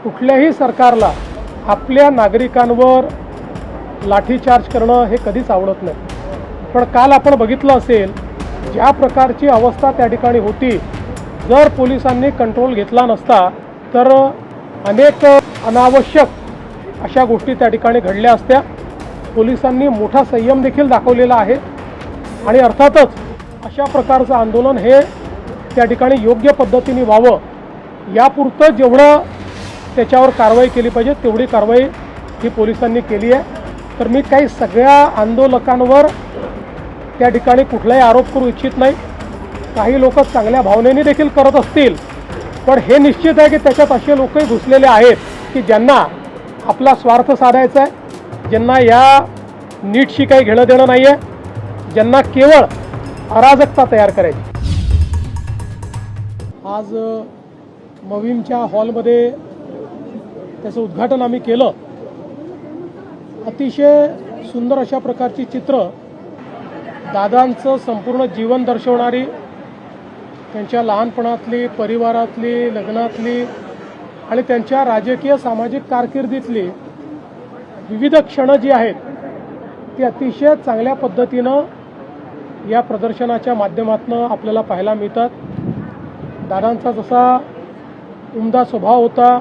कुठल्याही सरकारला आपल्या नागरिकांवर लाठीचार्ज करणं हे कधीच आवडत नाही। पण काल आपण बघितलं असेल ज्या प्रकारची अवस्था त्या ठिकाणी होती, जर पोलिसांनी कंट्रोल घेतला नसता तर अनेक अनावश्यक अशा गोष्टी त्या ठिकाणी घडल्या असत्या। पोलिसांनी मोठा संयम देखील दाखवलेला आहे आणि अर्थातच अशा प्रकारचं आंदोलन हे त्या ठिकाणी योग्य पद्धतीने व्हावं यापुरतं जेवढं त्याच्यावर कारवाई केली पाहिजे तेवढी कारवाई ही पोलिसांनी केली आहे। तर मी काही सगळ्या आंदोलकांवर त्या ठिकाणी कुठलाही आरोप करू इच्छित नाही। काही लोक चांगल्या भावनेने देखील करत असतील, पण हे निश्चित आहे की त्याच्यात असे लोकही घुसलेले आहेत की ज्यांना आपला स्वार्थ साधायचा आहे, ज्यांना या नीटशी काही घेणं देणं नाही आहे, ज्यांना केवळ अराजकता तयार करायची। आज मविमच्या हॉलमध्ये त्याचं उद्घाटन आम्ही केलं। अतिशय सुंदर अशा प्रकारची चित्र दादांचं संपूर्ण जीवन दर्शवणारी, त्यांच्या लहानपणातली, परिवारातली, लग्नातली आणि त्यांच्या राजकीय सामाजिक कारकिर्दीतली विविध क्षणं जी आहेत ती अतिशय चांगल्या पद्धतीनं या प्रदर्शनाच्या माध्यमातून आपल्याला पाहायला मिळतात। दादांचा जसा उमदा स्वभाव होता,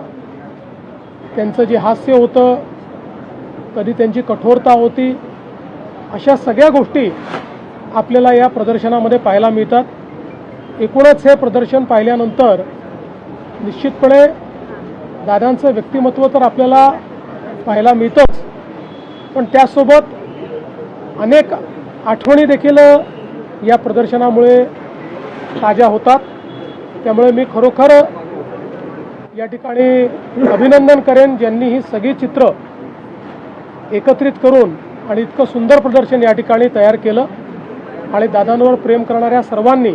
त्यांचं जे हास्य होतं, कधी त्यांची कठोरता होती, अशा सगळ्या गोष्टी आपल्याला या प्रदर्शनामध्ये पाहायला मिळतात। एकूणच हे प्रदर्शन पाहिल्यानंतर निश्चितपणे दादांचं व्यक्तिमत्व तर आपल्याला पाहायला मिळतंच, पण त्यासोबत अनेक आठवणी देखील या प्रदर्शनामुळे ताज्या होतात। त्यामुळे मी खरोखर या ठिकाणी अभिनंदन करेन ज्यांनी ही सगळी चित्र एकत्रित करून आणि इतकं सुंदर प्रदर्शन या ठिकाणी तयार केलं। आणि दादांवर प्रेम करणाऱ्या सर्वांनी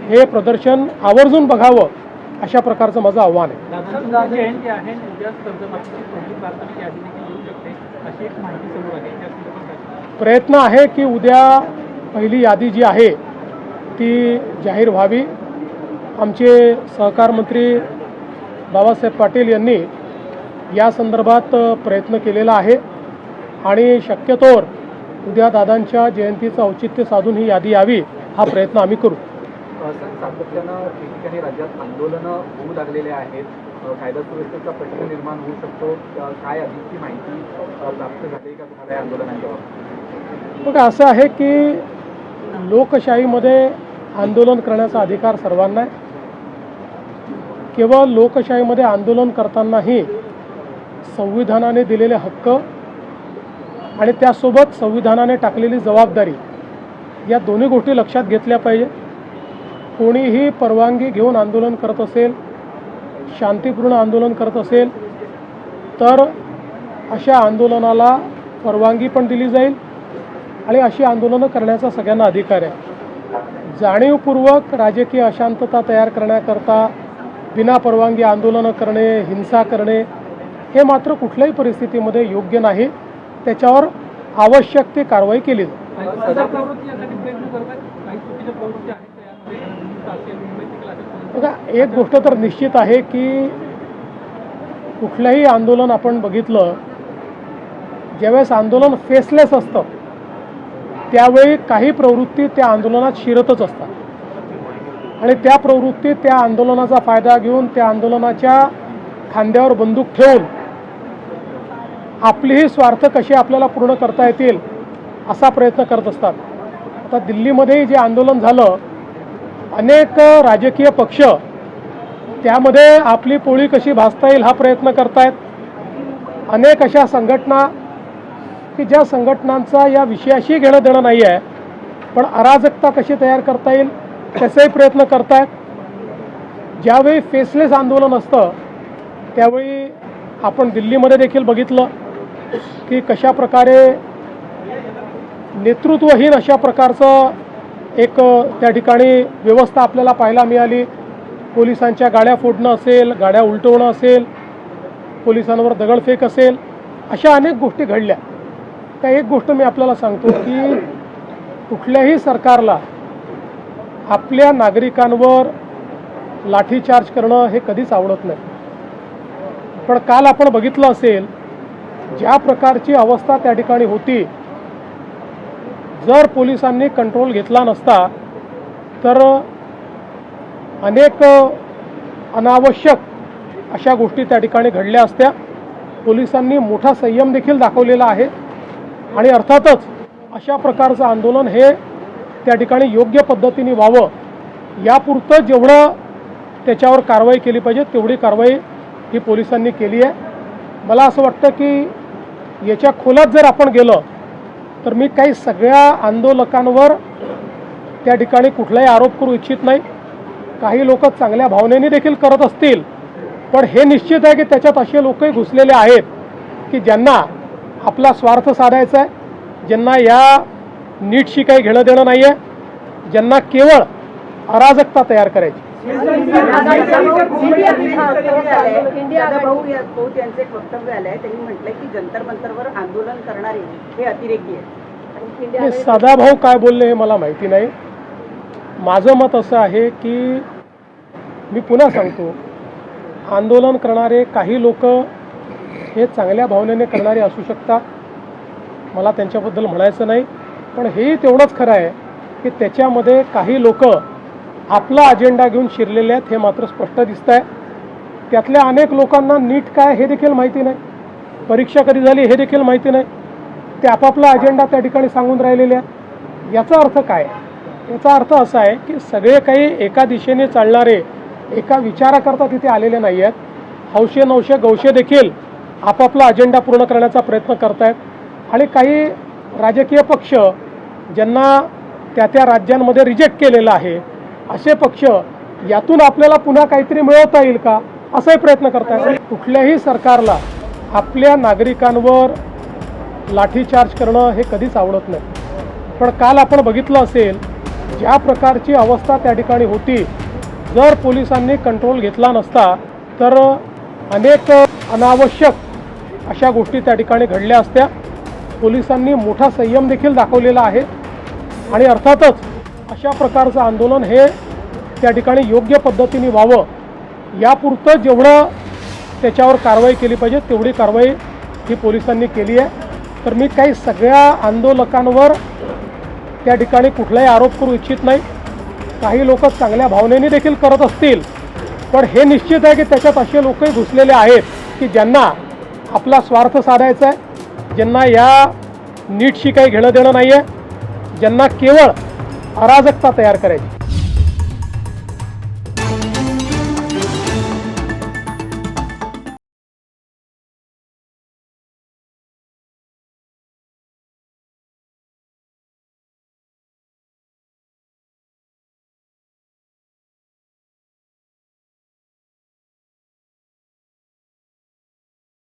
हे प्रदर्शन आवर्जून बघावं अशा प्रकारचं माझं आव्हान आहे। प्रयत्न आहे की उद्या पहिली यादी जी आहे ती जाहीर व्हावी। आमचे सहकार मंत्री बाबासाहेब पाटील यांनी या संदर्भात प्रयत्न केलेला आहे आणि शक्यतोवर उद्या दादांच्या जयंतीचं औचित्य साधून ही यादी यावी हा प्रयत्न आम्ही करू। सातत्यानं ठिकठिकाणी राज्यात आंदोलनं होऊ लागलेले आहेत, कायदा सुव्यवस्थेचा प्रश्न निर्माण होऊ शकतो, काय अधिकची माहिती प्राप्त झाली का तुम्हाला या आंदोलनाच्या बाबतीत? बघा, असं आहे की लोकशाहीमध्ये आंदोलन करण्याचा अधिकार सर्वांना आहे। केवळ लोकशाहीमध्ये आंदोलन करतानाही संविधानाने दिलेले हक्क आणि त्यासोबत संविधानाने टाकलेली जबाबदारी या दोन्ही गोष्टी लक्षात घेतल्या पाहिजे। कोणीही परवानगी घेऊन आंदोलन करत असेल, शांतिपूर्ण आंदोलन करत असेल तर अशा आंदोलनाला परवानगी पण दिली जाईल आणि अशी आंदोलनं करण्याचा सगळ्यांना अधिकार आहे। जाणीवपूर्वक राजकीय अशांतता तयार करण्याकरता बिना परवानगी आंदोलनं करणे, हिंसा करणे हे मात्र कुठल्याही परिस्थितीमध्ये योग्य नाही। त्याच्यावर आवश्यक ती कारवाई केली जाईल। बघा, एक गोष्ट तर निश्चित आहे की कुठलंही आंदोलन आपण बघितलं, ज्यावेळेस आंदोलन फेसलेस असतं त्यावेळी काही प्रवृत्ती त्या आंदोलनात शिरतच असतात आणि त्या प्रवृत्ती त्या आंदोलनाचा फायदा घेऊन त्या आंदोलनाच्या खांद्यावर बंदूक ठेवून आपलीही स्वार्थ कसे आपल्याला पूर्ण करता येतील असा प्रयत्न करत असतात। आता दिल्लीमध्ये जे आंदोलन झालं, अनेक राजकीय पक्ष त्यामध्ये आपली पोळी कशी भाजता येईल हा प्रयत्न करतायत। अनेक अशा संघटना की ज्या संघटनांचा या विषयाशी घेणं देणं नाही आहे, पण अराजकता कशी तयार करता येईल त्याचाही प्रयत्न करतायत। ज्यावेळी फेसलेस आंदोलन असतं त्यावेळी आपण दिल्लीमध्ये देखील बघितलं की कशा प्रकारे नेतृत्वहीन अशा प्रकारचं एक त्या ठिकाणी व्यवस्था आपल्याला पाहायला मिळाली। पोलिसांच्या गाड्या फोडणं असेल, गाड्या उलटवणं असेल, पोलिसांवर दगडफेक असेल, अशा अनेक गोष्टी घडल्या। त्या एक गोष्ट मी आपल्याला सांगतो की कुठल्याही सरकारला आपल्या नागरिकांवर लाठीचार्ज करणं हे कधीच आवडत नाही। पण काल आपण बघितलं असेल ज्या प्रकारची अवस्था त्या ठिकाणी होती, जर पोलिसांनी कंट्रोल घेतला नसता तर अनेक अनावश्यक अशा गोष्टी त्या ठिकाणी घडल्या असत्या. पोलिसांनी मोठा संयम देखील दाखवलेला आहे आणि अर्थातच अशा प्रकारचं आंदोलन हे त्या ठिकाणी योग्य पद्धतीने व्हावं यापुरतं जेवढं त्याच्यावर कारवाई केली पाहिजे तेवढी कारवाई ही पोलिसांनी केली आहे. मला असं वाटतं की याच्या खोलात जर आपण गेलं तर मी काही सगळ्या आंदोलकांवर त्या ठिकाणी कुठलाही आरोप करू इच्छित नाही. काही लोक चांगल्या भावनेने देखील करत असतील, पण हे निश्चित आहे की त्याच्यात असे लोकही घुसलेले आहेत की ज्यांना आपला स्वार्थ साधायचा आहे, ज्यांना या नीटशी काही घेणं देणं नाही आहे, ज्यांना केवळ अराजकता तयार करायची. वक्तव्य आलंय, त्यांनी म्हटलंय की जंतर मंतरवर आंदोलन करणारे हे अतिरेकी आहेत. नाही, सदाभाऊ काय बोलले हे मला माहिती नाही. माझं मत असं आहे की मी पुन्हा सांगतो, आंदोलन करणारे काही लोक हे चांगल्या भावनेने करणारे असू शकतात, मला त्यांच्याबद्दल म्हणायचं नाही. पण हेही तेवढंच खरं आहे की त्याच्यामध्ये काही लोक आपला अजेंडा घेऊन शिरलेले आहेत, हे मात्र स्पष्ट दिसत आहे. त्यातल्या अनेक लोकांना नीट काय हे देखील माहिती नाही, परीक्षा कधी झाली हे देखील माहिती नाही. ते आपापला अजेंडा त्या ठिकाणी सांगून राहिलेले आहेत. याचा अर्थ काय? याचा अर्थ असा आहे की सगळे काही एका दिशेने चालणारे, एका विचाराकरता तिथे आलेले नाही आहेत. हौशे नवशे गौशे देखील आपापला अजेंडा पूर्ण करण्याचा प्रयत्न करत आहेत. आणि काही राजकीय पक्ष ज्यांना त्या त्या राज्यांमध्ये रिजेक्ट केलेलं आहे, असे पक्ष यातून आपल्याला पुन्हा काहीतरी मिळवता येईल का असाही प्रयत्न करतात. कुठल्याही सरकारला आपल्या नागरिकांवर लाठीचार्ज करणं हे कधीच आवडत नाही. पण काल आपण बघितलं असेल ज्या प्रकारची अवस्था त्या ठिकाणी होती, जर पोलिसांनी कंट्रोल घेतला नसता तर अनेक अनावश्यक अशा गोष्टी त्या ठिकाणी घडल्या असत्या. पोलिसांनी मोठा संयम देखील दाखवलेला आहे आणि अर्थातच अशा प्रकारचं आंदोलन हे त्या ठिकाणी योग्य पद्धतीने व्हावं यापुरतं जेवढं त्याच्यावर कारवाई केली पाहिजे तेवढी कारवाई ही पोलिसांनी केली आहे. तर मी काही सगळ्या आंदोलकांवर त्या ठिकाणी कुठलाही आरोप करू इच्छित नाही. काही लोक चांगल्या भावनेने देखील करत असतील, पण हे निश्चित आहे की त्याच्यात असे लोकही घुसलेले आहेत की ज्यांना आपला स्वार्थ साधायचा आहे, ज्यांना या नीटशी काही घेणं देणं नाही आहे, ज्यांना केवळ अराजकता तयार करायची.